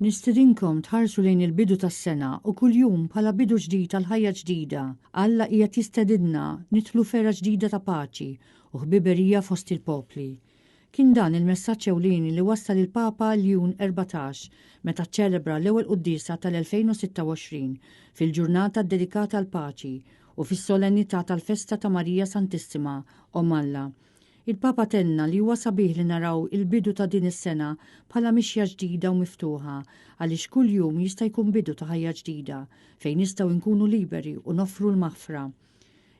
Nistidinkom tħarsu lejn il-bidu tas-sena u kuljum bħala bidu ġdid tal-ħajja ġdida. Alla qiegħed jistedinna nidħlu fera ġdida ta' paċi u ħbiberija fost il-popli. Kien dan il-messaġġ ewlieni li wassal il-Papa Ljun 14 meta ċċelebra l-ewwel qudiesa tal-2026 fil-ġurnata dedikata għall paċi u fis-solennità tal-festa ta' Marija Santissima Omalla. Il-Papa tenna li huwa sabiħ li naraw il-bidu ta' din is-sena bħala mixja ġdida u miftuħa għaliex kull jum jista' jkun bidu ta' ħajja ġdida fejn nistgħu nkunu liberi u noffru l-maħfra.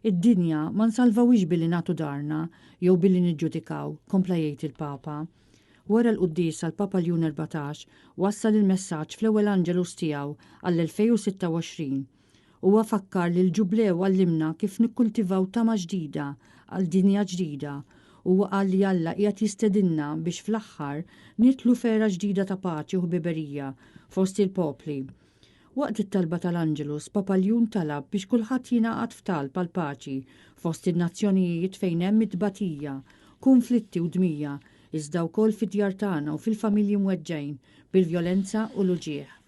Id-dinja ma nsalvawix billi nagħtu darna jew billi niġġudikaw, kompla jgħid il-Papa. Wara l-quddiesa l-Papa Ljun 14 wassal il-messaġġ fl-ewwel Anġelus tiegħu għall-2026. Huwa fakkar li l-ġublew għallimna kif nikkultivaw tama ġdida għal dinja ġdida u qal li Alla qiegħed jistedinna biex fl-aħħar nitlu fera ġdida ta' paċi u ħbiberija fost il-popli. Waqt it-talba tal-Anġelus, Papa Ljun talab biex kulħadd jingħaqad f'talb għal paċi fost in-nazzjonijiet fejn hemm it-tbatija, konflitti u dmija, iżda wkoll fid-djar tagħna u fil-familji mweġġejn bil-vjolenza u l-uġieħ.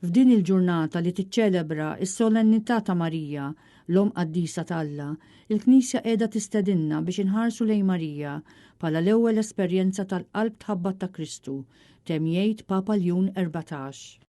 F'din il-ġurnata li tiċċelebra s-solennità ta' Marija, l-Om Qaddisa ta' Alla, il-Knisja qiegħda tistedinna biex inħarsu lejn Marija bħala l-ewwel esperjenza tal-qalb tħabbat ta' Kristu, temm jgħid Papa Ljun 14.